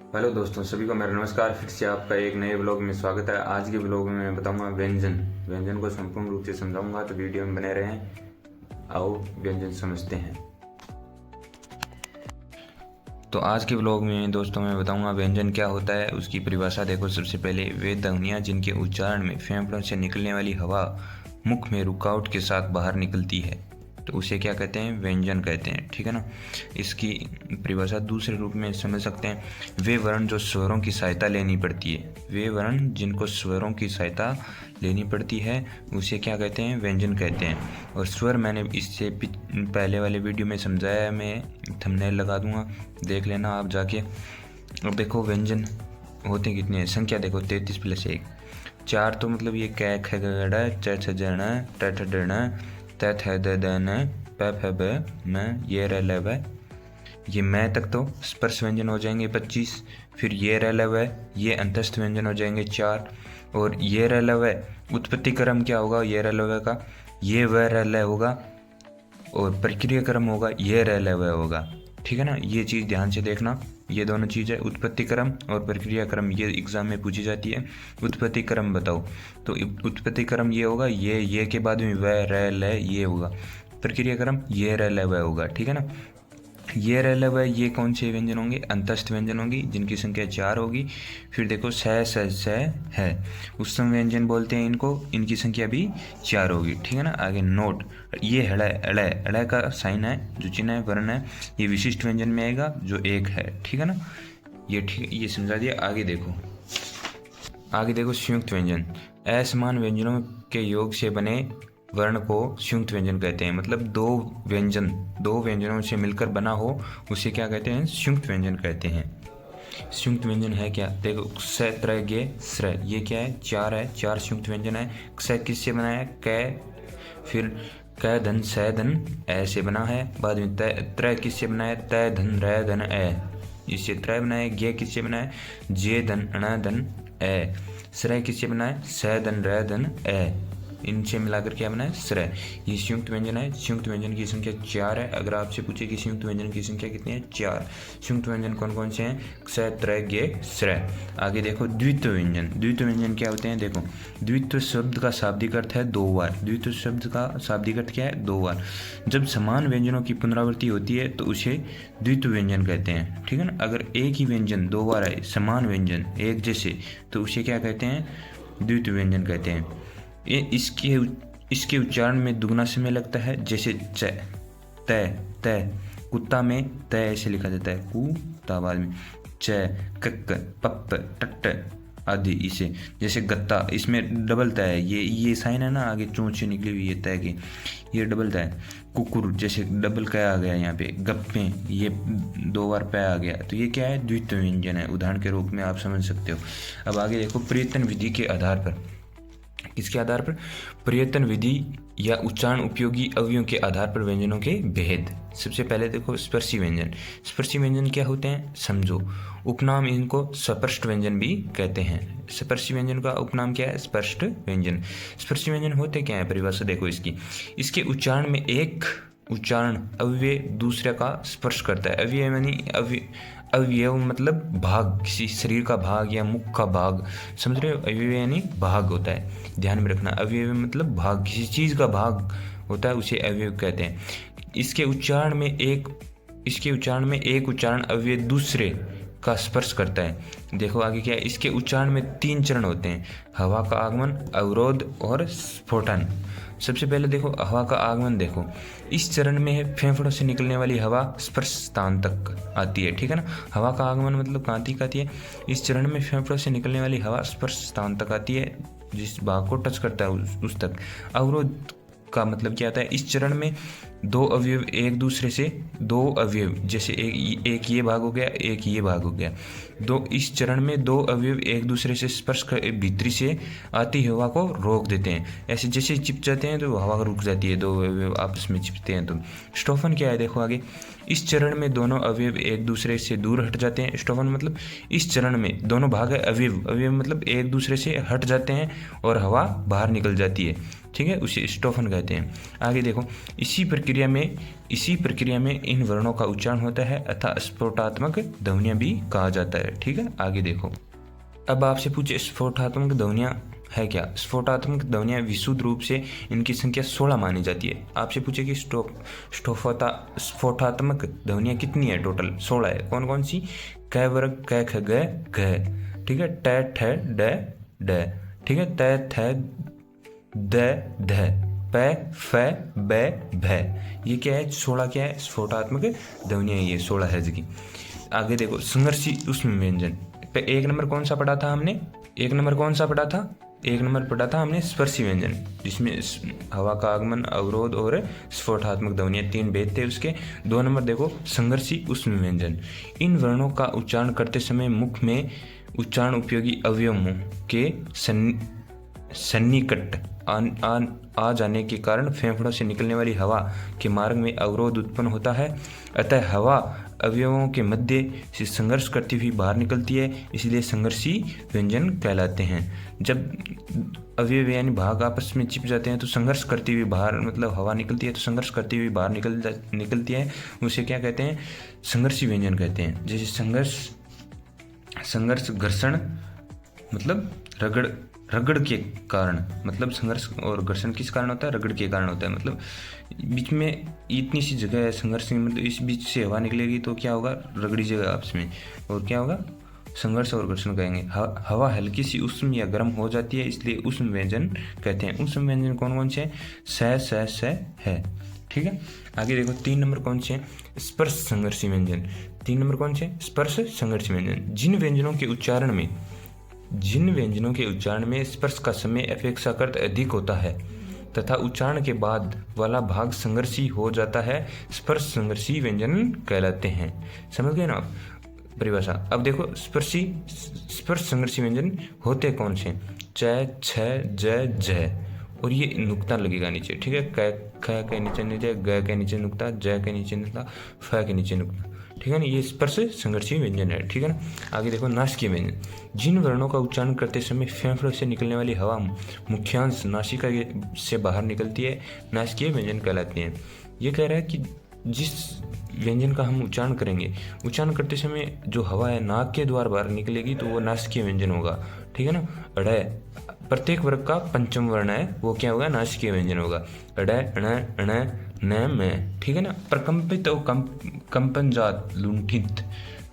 Hello दोस्तों, सभी को मेरा नमस्कार। फिर से आपका एक नए ब्लॉग में स्वागत है। आज के ब्लॉग में मैं बताऊंगा व्यंजन को संपूर्ण रूप से समझाऊंगा, तो वीडियो में बने रहें। आओ व्यंजन समझते हैं। तो आज के ब्लॉग में दोस्तों मैं बताऊंगा व्यंजन क्या होता है, उसकी परिभाषा देखो। सबसे पहले वे ध्वनियाँ जिनके उच्चारण में फेफड़ों से निकलने वाली हवा मुख में रुकावट के साथ बाहर निकलती है, तो उसे क्या कहते हैं? व्यंजन कहते हैं। ठीक है ना। इसकी परिभाषा दूसरे रूप में समझ सकते हैं, वे वर्ण जो स्वरों की सहायता लेनी पड़ती है। वे वर्ण जिनको स्वरों की सहायता लेनी पड़ती है उसे क्या कहते हैं? व्यंजन कहते हैं। और स्वर मैंने इससे पहले वाले वीडियो में समझाया है, मैं थंबनेल लगा दूंगा, देख लेना आप जाके। अब देखो व्यंजन होते कितने हैं, संख्या देखो 33 प्लस 1 4। तो मतलब ये कै ख गड़ा च छ जण ट ठ डण त थ द दन प फ ब म ये र ल व। ये मैं तक तो स्पर्श व्यंजन हो जाएंगे 25। फिर ये र ल व ये अंतस्थ व्यंजन हो जाएंगे 4। और ये र ल व उत्पत्ति क्रम क्या होगा ये र ल व का? ये व र ल होगा। और प्रक्रिया क्रम होगा ये र ल व होगा। ठीक है ना। ये चीज़ ध्यान से देखना, ये दोनों चीज़ है, उत्पत्ति क्रम और प्रक्रिया क्रम। ये एग्जाम में पूछी जाती है। उत्पत्ति क्रम बताओ, तो उत्पत्ति क्रम ये होगा, ये के बाद में व र ल ये होगा। प्रक्रिया क्रम ये र ल व होगा। ठीक है ना। ये रह व ये कौन से व्यंजन होंगे? अंतस्थ व्यंजन होंगी, जिनकी संख्या 4 होगी। फिर देखो स है, उत्तम व्यंजन बोलते हैं इनको, इनकी संख्या भी 4 होगी। ठीक है ना। आगे नोट, ये हड़ अड़ का साइन है, जो चिन्ह है, वर्ण है, ये विशिष्ट व्यंजन में आएगा जो 1 है। ठीक है ना। ये ठीक, ये समझा दिया। आगे देखो संयुक्त व्यंजन। असमान व्यंजनों के योग से बने वर्ण को संयुक्त व्यंजन कहते हैं। मतलब दो व्यंजनों से मिलकर बना हो उसे क्या कहते हैं? संयुक्त व्यंजन कहते हैं। संयुक्त व्यंजन है क्या? देखो स त्र गे स्र, ये क्या है? 4 है, 4 संयुक्त व्यंजन है। स किससे बना है? क। फिर क धन स धन ए से बना है। बाद में त्र किससे बना है? त धन र धन ए, इससे त्र बना है। गे किससे बना है? जे धन अण धन ए। स्र किससे बना है? स धन र धन ए, इनसे मिलाकर क्या बना है? स्र। ये संयुक्त व्यंजन है। संयुक्त व्यंजन की संख्या 4 है। अगर आपसे पूछे कि संयुक्त व्यंजन की संख्या कितनी है? 4। संयुक्त व्यंजन कौन कौन से हैं? स त्र गे स्र। आगे देखो द्वित्व व्यंजन। द्वित्व व्यंजन क्या होते हैं? देखो द्वित्व शब्द का शाब्दिक अर्थ है 2 बार। द्वित्व शब्द का शाब्दिक अर्थ क्या है? 2 बार। जब समान व्यंजनों की पुनरावृत्ति होती है तो उसे द्वित्व व्यंजन कहते हैं। ठीक है ना। अगर एक ही व्यंजन 2 बार आए, समान व्यंजन एक जैसे, तो उसे क्या कहते हैं? द्वित्व व्यंजन कहते हैं। इसके उच्चारण में दुगना समय लगता है, जैसे च त कुत्ता में त ऐसे लिखा जाता है, कुत्ता बाद में च कक पप टट आदि। इसे जैसे गत्ता, इसमें डबल त है, ये साइन है ना आगे चोंच से निकली हुई है, तय की, ये डबल त है। कुकुर जैसे डबल क आ गया यहाँ पे। गप्पे ये 2 बार पै आ गया, तो ये क्या है? द्वित्व व्यंजन है। उदाहरण के रूप में आप समझ सकते हो। अब आगे देखो प्रयत्न विधि के आधार पर। इसके आधार पर प्रयत्न विधि या उच्चारण उपयोगी अवयवों के आधार पर व्यंजनों के भेद। सबसे पहले देखो स्पर्शी व्यंजन। स्पर्शी व्यंजन क्या होते हैं? समझो। उपनाम इनको स्पष्ट व्यंजन भी कहते हैं। स्पर्शी व्यंजन का उपनाम क्या है? स्पष्ट व्यंजन। स्पर्शी व्यंजन होते क्या है? परिभाषा देखो इसकी। इसके उच्चारण में एक उच्चारण अव्यय दूसरे का स्पर्श करता है। अव्यय यानी अवयव मतलब भाग, किसी शरीर का भाग या मुख का भाग, समझ रहे हो? अवयव यानी भाग होता है, ध्यान में रखना। अवयव मतलब भाग, किसी चीज़ का भाग होता है, उसे अवयव कहते हैं। इसके उच्चारण में एक उच्चारण अवयव दूसरे का स्पर्श करता है। देखो आगे क्या है? इसके उच्चारण में 3 चरण होते हैं, हवा का आगमन, अवरोध और स्फोटन। सबसे पहले देखो हवा का आगमन। देखो इस चरण में फेफड़ों से निकलने वाली हवा स्पर्श स्थान तक आती है। ठीक है ना। हवा का आगमन मतलब कहाँ तक आती है? इस चरण में फेफड़ों से निकलने वाली हवा स्पर्श स्थान तक आती है, जिस भाग को टच करता है उस तक। अवरोध का मतलब क्या आता है? इस चरण में 2 अवयव एक दूसरे से, 2 अवयव जैसे एक ये भाग हो गया, एक ये भाग हो गया, इस चरण में 2 अवयव एक दूसरे से स्पर्श कर भीतरी से आती हवा को रोक देते हैं। ऐसे जैसे चिप जाते हैं तो हवा रुक जाती है, 2 अवयव आपस में चिपते हैं तो। स्टोफन क्या है? देखो आगे, इस चरण में दोनों अवयव एक दूसरे से दूर हट जाते हैं। स्टोफन मतलब इस चरण में दोनों भाग है अवयव मतलब एक दूसरे से हट जाते हैं और हवा बाहर निकल जाती है। ठीक है, उसे स्टोफन कहते हैं। आगे देखो, इसी प्रक्रिया इसी प्रक्रिया में इन वर्णों का उच्चारण होता है अतः स्फोटात्मक ध्वनियाँ भी कहा जाता है। ठीक है, आगे देखो। अब आपसे पूछे स्फोटात्मक ध्वनियाँ है क्या? स्फोटात्मक ध्वनियाँ विशुद्ध रूप से इनकी संख्या 16 मानी जाती है। आपसे पूछे कि स्फोटात्मक ध्वनियाँ कितनी है? टोटल 16 है। कौन कौन सी? क वर्ग, क ख ग घ, ठीक है, ट ठ ड ड, ठीक है, त थ द ध, प फ ब भ। ये क्या है? 16 क्या है? स्फोटात्मक ध्वनियाँ ये 16 है जी। आगे देखो, संघर्षी ऊष्म व्यंजन पे 1 नंबर कौन सा पढ़ा था हमने? 1 नंबर कौन सा पढ़ा था? 1 नंबर पढ़ा था हमने स्पर्शी व्यंजन, जिसमें हवा का आगमन, अवरोध और स्फोटात्मक ध्वनियाँ 3 भेद थे उसके। 2 नंबर देखो, संघर्षी ऊष्म व्यंजन। इन वर्णों का उच्चारण करते समय मुख में उच्चारण उपयोगी अवयवों के सन्निकट आ जाने के कारण फेफड़ों से निकलने वाली हवा के मार्ग में अवरोध उत्पन्न होता है, अतः हवा अवयवों के मध्य से संघर्ष करती हुई बाहर निकलती है, इसलिए संघर्षी व्यंजन कहलाते हैं। जब अवयव यानी भाग आपस में चिप जाते हैं तो संघर्ष करती हुई बाहर, मतलब हवा निकलती है तो संघर्ष करती हुई बाहर निकलती है, उसे क्या कहते हैं? संघर्षी व्यंजन कहते हैं। जैसे संघर्ष घर्षण, मतलब रगड़ के कारण, मतलब संघर्ष और घर्षण किस कारण होता है? रगड़ के कारण होता है। मतलब बीच में इतनी सी जगह है संघर्ष, मतलब इस बीच से हवा निकलेगी तो क्या होगा? रगड़ी जगह आपस में, और क्या होगा? संघर्ष और घर्षण कहेंगे। हवा हल्की सी उष्ण या गर्म हो जाती है, इसलिए उष्ण व्यंजन कहते हैं। उष्ण व्यंजन कौन कौन से हैं? स है। ठीक है, आगे देखो 3 नंबर कौन से हैं? स्पर्श संघर्षी व्यंजन। 3 नंबर कौन से? स्पर्श संघर्षी व्यंजन। जिन व्यंजनों के उच्चारण में स्पर्श का समय अपेक्षाकृत अधिक होता है तथा उच्चारण के बाद वाला भाग संघर्षी हो जाता है, स्पर्श संघर्षी व्यंजन कहलाते हैं। समझ गए ना आप परिभाषा? अब देखो, स्पर्श संघर्षी व्यंजन होते कौन से? च, छ, ज, झ, और ये नुक्ता लगेगा नीचे। ठीक है, क के नीचे, ग के नीचे नुक्ता, ज के नीचे नुक्ता, फ के नीचे नुक्ता। ठीक है ना, ये स्पर्श संघर्षी व्यंजन है। ठीक है ना, आगे देखो, नासिकीय व्यंजन। जिन वर्णों का उच्चारण करते समय फेफड़ों से निकलने वाली हवा मुख्यांश नासिका से बाहर निकलती है, नासिकीय व्यंजन कहलाते हैं। ये कह रहा है कि जिस व्यंजन का हम उच्चारण करेंगे, उच्चारण करते समय जो हवा है नाक के द्वार बाहर निकलेगी तो वो नासिकीय व्यंजन होगा। ठीक है ना, अड़, प्रत्येक वर्ग का पंचम वर्ण है, वो क्या होगा? नासिकीय व्यंजन होगा। अड़, अण, न, में। ठीक है ना, प्रकंपित और कंपनजात लुंठित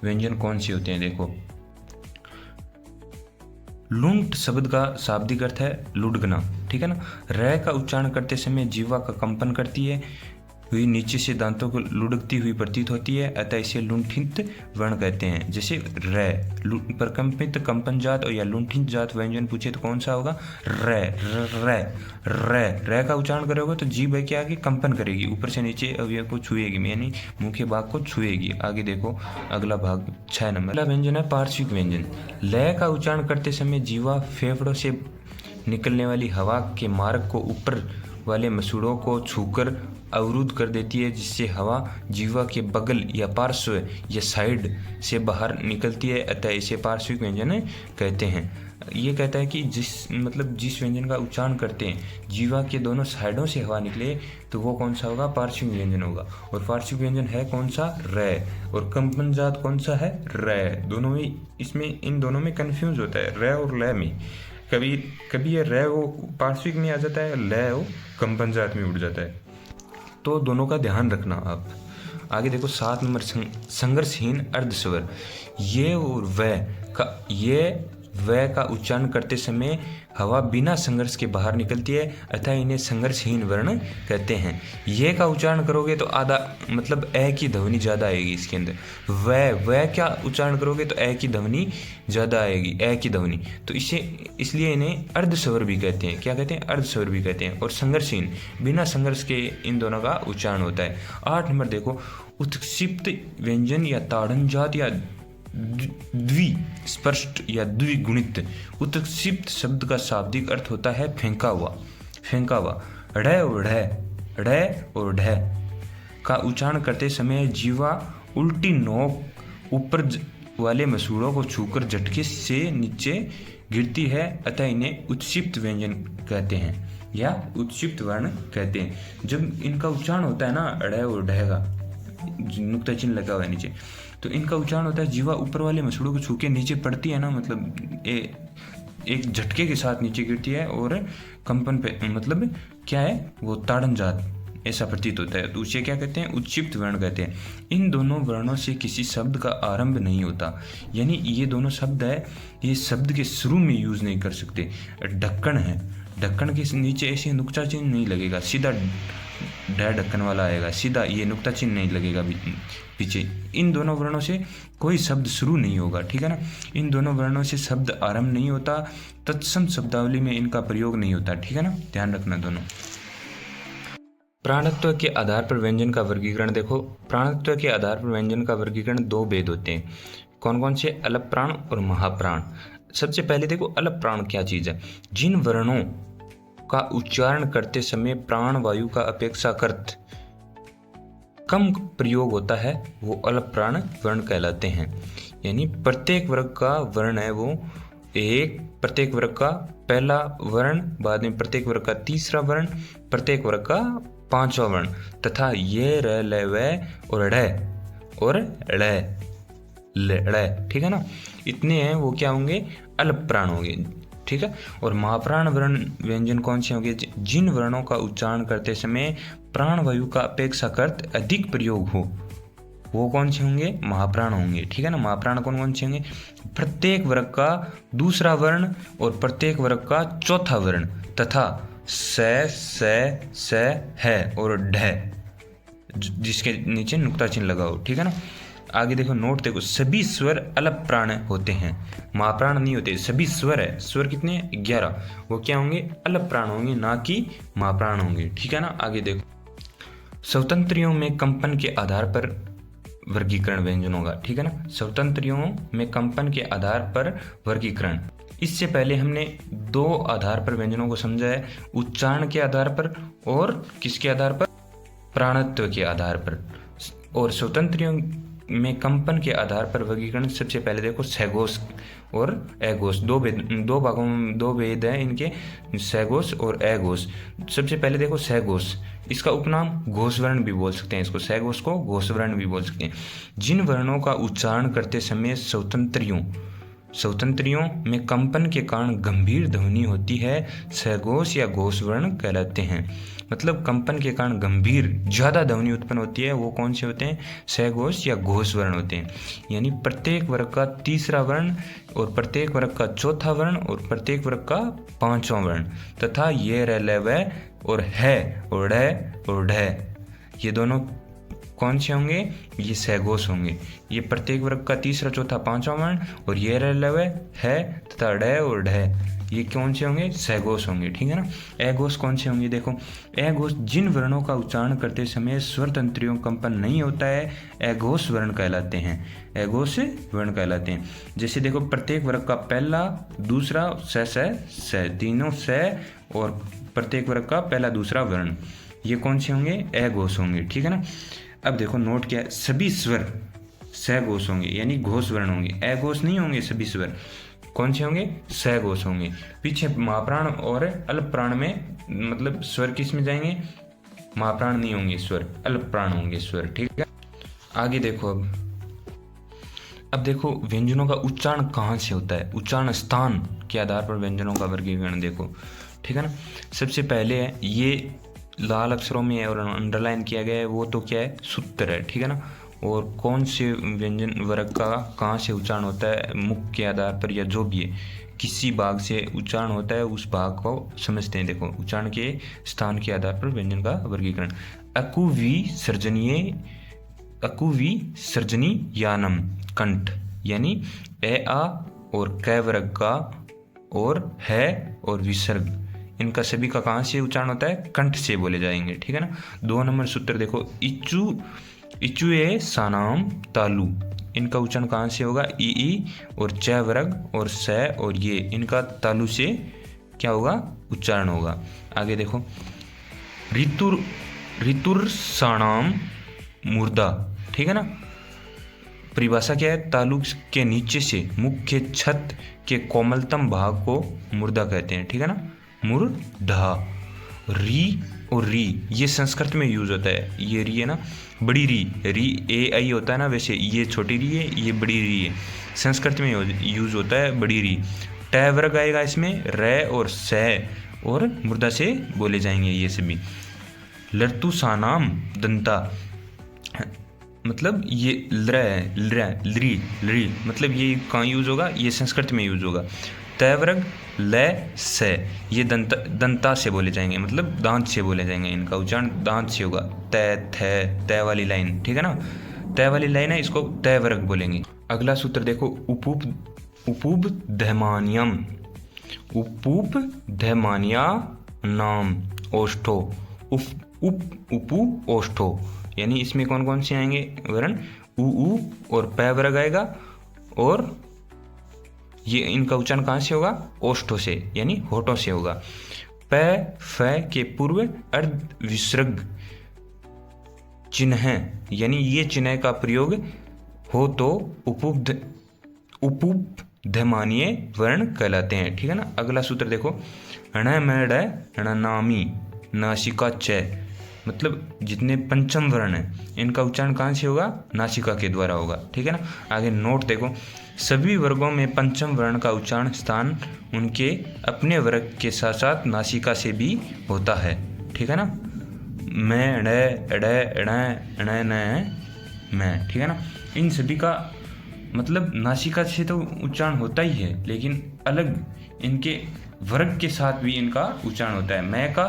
व्यंजन कौन से होते हैं? देखो, लुंठ शब्द का शाब्दिक अर्थ है लुढ़कना। ठीक है ना, र का उच्चारण करते समय जीवा का कंपन करती है हुई नीचे से दांतों को लुढ़कती हुई प्रतीत होती है, अतः इसे लुंठित वर्ण कहते हैं। जैसे र, प्रकंपित, कंपनजात और या लुंठित जात व्यंजन पूछे तो कौन सा होगा? र का उच्चारण करोगे तो जीभ क्या आगे कंपन करेगी, ऊपर से नीचे अवयव को छुएगी, यानी मुख्य भाग को छुएगी। आगे देखो अगला भाग 6 नंबर। अगला व्यंजन है पार्श्विक व्यंजन। ल का उच्चारण करते समय जीवा फेफड़ों से निकलने वाली हवा के मार्ग को ऊपर वाले मसूड़ों को छूकर अवरुद्ध कर देती है, जिससे हवा जीवा के बगल या पार्श्व या साइड से बाहर निकलती है, अतः इसे पार्श्विक व्यंजन कहते हैं। ये कहता है कि जिस व्यंजन का उच्चारण करते हैं जीवा के दोनों साइडों से हवा निकले तो वो कौन सा होगा? पार्श्विक व्यंजन होगा। और पार्श्विक व्यंजन है कौन सा? र। और कंपनजात कौन सा है? र। दोनों ही इसमें, इन दोनों में कंफ्यूज होता है, र और ल में। कभी ये र वो पार्श्विक में आ जाता है, ल वो कंपनजात में उड़ जाता है, तो दोनों का ध्यान रखना आप। आगे देखो 7 नंबर, संघर्षहीन अर्धस्वर। ये और व का उच्चारण करते समय हवा बिना संघर्ष के बाहर निकलती है, अतः इन्हें संघर्षहीन वर्ण कहते हैं। ये का उच्चारण करोगे तो आधा, मतलब ए की ध्वनि ज़्यादा आएगी इसके अंदर। व क्या उच्चारण करोगे तो ए की ध्वनि ज़्यादा आएगी, ए की ध्वनि, तो इसलिए इन्हें अर्धस्वर भी कहते हैं। क्या कहते हैं? अर्धस्वर भी कहते हैं। और संघर्षहीन, बिना संघर्ष के इन दोनों का उच्चारण होता है। 8 नंबर देखो, उत्क्षिप्त व्यंजन या ताड़नजात या द्विस्पष्ट या द्विगुणित। उत्क्षिप्त शब्द का शाब्दिक अर्थ होता है फेंका हुआ। ढ और ढ का उच्चारण करते समय जीवा उल्टी नोक ऊपर वाले मसूड़ों को छूकर झटके से नीचे गिरती है, अतः इन्हें उत्क्षिप्त व्यंजन कहते हैं। या उत्क्षिप्त वर्ण कहते हैं। जब इनका उच्चारण होता है ना अड़े और ढह का, नुक्ता चिन्ह लगा हुआ है नीचे, तो इनका उच्चारण होता है जीवा ऊपर वाले मसड़ों को छू के नीचे पड़ती है ना, मतलब एक झटके के साथ नीचे गिरती है और कंपन पे, मतलब क्या है वो ताड़न जात ऐसा प्रतीत होता है, तो उसे क्या कहते हैं, उत्क्षिप्त वर्ण कहते हैं। इन दोनों वर्णों से किसी शब्द का आरंभ नहीं होता, यानी ये दोनों शब्द है, ये शब्द के शुरू में यूज नहीं कर सकते। ढक्कन है, ढक्कन के नीचे ऐसे नुक्ता चिन्ह नहीं लगेगा, सीधा ढक्कन वाला आएगा, सीधा ये नुक्ता चिन्ह नहीं लगेगा पीछे। इन दोनों वर्णों से कोई शब्द शुरू नहीं होगा, ठीक है ना। इन दोनों वर्णों से शब्द आरंभ नहीं होता, तत्सम शब्दावली में इनका प्रयोग नहीं होता, ठीक है ना, ध्यान रखना दोनों। प्राणत्व के आधार पर व्यंजन का वर्गीकरण देखो। प्राणत्व के आधार पर व्यंजन का वर्गीकरण दो भेद होते हैं। कौन कौन से? अलप प्राण और महाप्राण। सबसे पहले देखो अलप प्राण क्या चीज है। जिन वर्णों का उच्चारण करते समय प्राण वायु का अपेक्षाकृत कम प्रयोग होता है वो अलप प्राण वर्ण कहलाते हैं। यानी प्रत्येक वर्ग का वर्ण है वो एक, प्रत्येक वर्ग का पहला वर्ण, बाद में प्रत्येक वर्ग का तीसरा वर्ण, प्रत्येक वर्ग का पांचवा वर्ण, तथा ये र ल व और ड़, ठीक है ना, इतने हैं वो क्या होंगे, अल्प प्राण होंगे, ठीक है। और महाप्राण वर्ण व्यंजन कौन से होंगे? जिन वर्णों का उच्चारण करते समय प्राण वायु का अपेक्षाकृत अधिक प्रयोग हो वो कौन से होंगे? महाप्राण होंगे, ठीक है ना। महाप्राण कौन कौन से होंगे? प्रत्येक वर्ग का दूसरा वर्ण और प्रत्येक वर्ग का चौथा वर्ण, तथा स है और ढ जिसके नीचे नुक्ता चिन्ह लगाओ, ठीक है ना। आगे देखो नोट देखो, सभी स्वर अलप प्राण होते हैं, महाप्राण नहीं होते। सभी स्वर है, स्वर कितने? 11, वो क्या होंगे? अलप प्राण होंगे, ना कि महाप्राण होंगे, ठीक है ना। आगे देखो स्वतंत्रियों में कंपन के आधार पर वर्गीकरण व्यंजनों का, ठीक है ना। स्वतंत्रियों में कंपन के आधार पर वर्गीकरण। इससे पहले हमने दो आधार पर व्यंजनों को समझा है, उच्चारण के आधार पर और किसके आधार पर? प्राणत्व के आधार पर। और स्वतंत्रियों में कंपन के आधार पर वर्गीकरण सबसे पहले देखो सघोष और अघोष, दो भागों में दो भेद है इनके, सघोष और अघोष। सबसे पहले देखो सघोष, इसका उपनाम घोष वर्ण भी बोल सकते हैं, इसको सघोष को घोष वर्ण भी बोल सकते हैं। जिन वर्णों का उच्चारण करते समय स्वतंत्रियों में कंपन के कारण गंभीर ध्वनि होती है, सघोष या घोष वर्ण कहलाते हैं। मतलब कंपन के कारण गंभीर ज्यादा ध्वनि उत्पन्न होती है, वो कौन से होते हैं? सघोष या घोष वर्ण होते हैं। यानी प्रत्येक वर्ग का तीसरा वर्ण और प्रत्येक वर्ग का चौथा वर्ण और प्रत्येक वर्ग का पांचवा वर्ण, तथा ये र ल व और है और ढ और ढ, ये दोनों कौन से होंगे? ये सघोष होंगे। ये प्रत्येक वर्ग का तीसरा चौथा पांचवा वर्ण, और ये र ल व है तथा ढ और ढ, ये कौन से होंगे? सघोष होंगे, ठीक है ना। अघोष कौन से होंगे? देखो अघोष जिन वर्णों का उच्चारण करते समय स्वर तंत्रियों कंपन नहीं होता है, अघोष वर्ण कहलाते हैं, अघोष वर्ण कहलाते हैं। जैसे देखो प्रत्येक वर्ग का पहला दूसरा स तीनों स और प्रत्येक वर्ग का पहला दूसरा वर्ण, ये कौन से होंगे? अघोष होंगे, ठीक है ना। अब देखो नोट क्या है, सभी स्वर सघोष होंगे यानी घोष वर्ण होंगे, अघोष नहीं होंगे। सभी स्वर कौन से होंगे? सघोष होंगे। पीछे महाप्राण और अल्प प्राण में मतलब स्वर किस में जाएंगे? महाप्राण नहीं होंगे स्वर, अल्प प्राण होंगे स्वर, ठीक है। आगे देखो अब देखो व्यंजनों का उच्चारण कहाँ से होता है, उच्चारण स्थान के आधार पर व्यंजनों का वर्गीकरण देखो, ठीक है ना। सबसे पहले है ये लाल अक्षरों में और अंडरलाइन किया गया है, वो तो क्या है? सूत्र है, ठीक है ना। और कौन से व्यंजन वर्ग का कहाँ से उच्चारण होता है, मुख के आधार पर या जो भी है किसी भाग से उच्चारण होता है उस भाग को समझते हैं। देखो उच्चारण के स्थान के आधार पर व्यंजन का वर्गीकरण। अकुवी सर्जनी यानम कंठ, यानी ए आ और क वर्ग का और है और विसर्ग, इनका सभी का कहाँ से उच्चारण होता है? कंठ से बोले जाएंगे, ठीक है ना। 2 नंबर सूत्र देखो, इचुए सानाम तालु, इनका उच्चारण कहाँ से होगा? ई और च वर्ग और स और ये, इनका तालु से क्या होगा? उच्चारण होगा। आगे देखो ऋतुर सानाम मुर्दा, ठीक है ना। परिभाषा क्या है? तालु के नीचे से मुख्य छत के कोमलतम भाग को मुर्दा कहते हैं, ठीक है ना, मुर्दा। री और री ये संस्कृत में यूज होता है। ये री है ना, बड़ी री ए आई होता है ना, वैसे ये छोटी री है, ये बड़ी री है। संस्कृत में यूज होता है बड़ी री। ट वर्ग आएगा इसमें, र और स और मुर्दा से बोले जाएंगे ये सभी। लर्तुसानाम दंता, मतलब ये लरी मतलब ये कहाँ यूज होगा, ये संस्कृत में यूज होगा। तय वर्ग ल स ये दंता से बोले जाएंगे, मतलब दांत से बोले जाएंगे, इनका उच्चारण दांत से होगा। तय थ तय वाली लाइन, ठीक है ना, तय वाली लाइन है, इसको तय वर्ग बोलेंगे। अगला सूत्र देखो, उपूप धमानियम, उपूप धमानिया नाम ओष्ठो, उपू ओष्ठो, यानी इसमें कौन कौन से आएंगे वर्ण, उ और पै वर्ग आएगा, और ये इनका उच्चारण कहाँ से होगा, ओष्ठों से यानी होठों से होगा। पै फ के पूर्व अर्ध विसर्ग चिन्ह, यानी ये चिन्ह का प्रयोग हो तो उपूप धमानीय वर्ण कहलाते हैं, ठीक है ना। अगला सूत्र देखो, ण में ण नामी नासिका च, मतलब जितने पंचम वर्ण हैं इनका उच्चारण कहाँ से होगा, नासिका के द्वारा होगा, ठीक है ना। आगे नोट देखो, सभी वर्गों में पंचम वर्ण का उच्चारण स्थान उनके अपने वर्ग के साथ साथ नासिका से भी होता है, ठीक है ना। मैं मैं, ठीक है ना। इन सभी का मतलब नासिका से तो उच्चारण होता ही है, लेकिन अलग इनके वर्ग के साथ भी इनका उच्चारण होता है। मैं का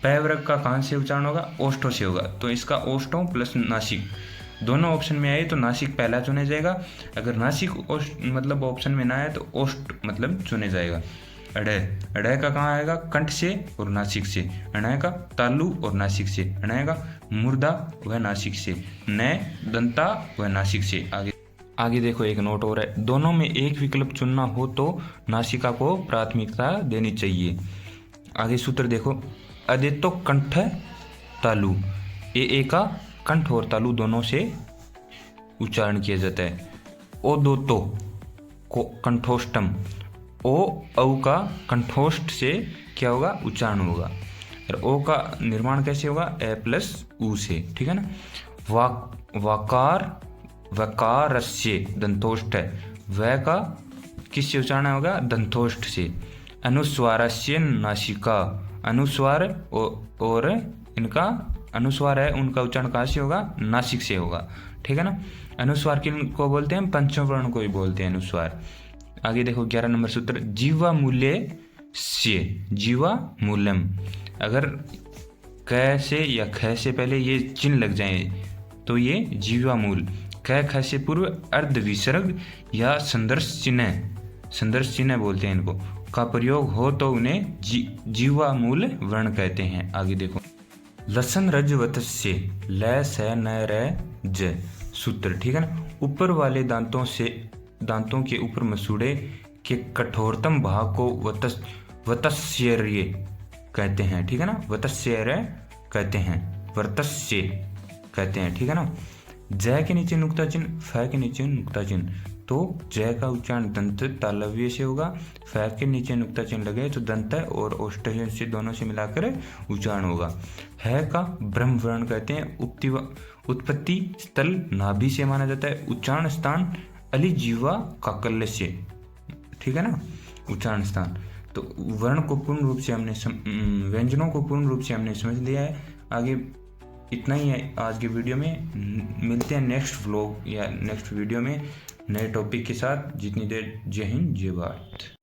पै वर्ग का कहाँ से उच्चारण होगा, ओष्ठों से होगा, तो इसका ओष्ठों प्लस नासिक दोनों ऑप्शन में आए तो नासिक पहला चुने जाएगा। अगर नासिक मतलब ऑप्शन में ना आए तो ओष्ठ मतलब चुने जाएगा। अड़य का कहाँ आएगा, कंठ से और नासिक से। अणय का तालु और नासिक से। अणय का मुर्दा वह नासिक से। न दंता वह नासिक से। आगे देखो एक नोट हो रहा है, दोनों में एक विकल्प चुनना हो तो नासिका को प्राथमिकता देनी चाहिए। आगे सूत्र देखो, अदेतो कंठ तालु, ए का कंठ और तालु दोनों से उच्चारण किया जाता है। ओ दो तो को कंठोष्टम, ओ औ का कंठोष्ट से क्या होगा, उच्चारण होगा। और ओ का निर्माण कैसे होगा, ए प्लस उ से, ठीक है ना। वाकार वकारस्य दंतोष्ठ है, वह का किससे उच्चारण होगा, दंतोष्ठ से। अनुस्वारस्य नासिका, अनुस्वार और इनका अनुस्वार है उनका उच्चारण कहाँ से होगा, नासिक से होगा, ठीक है ना। अनुस्वार को बोलते हैं, पंचम वर्ण को भी बोलते हैं अनुस्वार। आगे देखो 11 नंबर सूत्र, जीवा मूल्य से, जीवा मूल्यम, अगर क से या ख से पहले ये चिन्ह लग जाए तो ये जीवा मूल। क ख से पूर्व अर्ध विसर्ग या संदर्श चिन्ह बोलते हैं इनको, का प्रयोग हो तो उन्हें जीवा मूल वर्ण कहते हैं। आगे देखो, लसन रज वत्स्य ल स न र ज सूत्र, ठीक है ना। ऊपर वाले दांतों के ऊपर मसूड़े के कठोरतम भाग को वतस्यर्य कहते हैं, ठीक है ना। वतस्यर्य कहते हैं, वर्तस्य कहते हैं, ठीक है ना। ज के नीचे नुक्ता चिन्ह, फ के नीचे नुक्ता चिन्ह, तो ज का उच्चारण दंत तालव्य से होगा। फ के नीचे नुक्ता चिन्ह लगे तो दंत और ओष्ठ से दोनों से मिलाकर उच्चारण होगा। है का ब्रह्म वर्ण कहते हैं, उत्पत्ति स्थल नाभि से माना जाता है, उच्चारण स्थान अलिजीवा काकल्य से, ठीक है ना, उच्चारण स्थान। तो वर्ण को पूर्ण रूप से हमने व्यंजनों को पूर्ण रूप से हमने समझ लिया है। आगे इतना ही है आज के वीडियो में, मिलते हैं नेक्स्ट व्लॉग या नेक्स्ट वीडियो में नए टॉपिक के साथ। जितनी देर, जय हिंद जय भारत।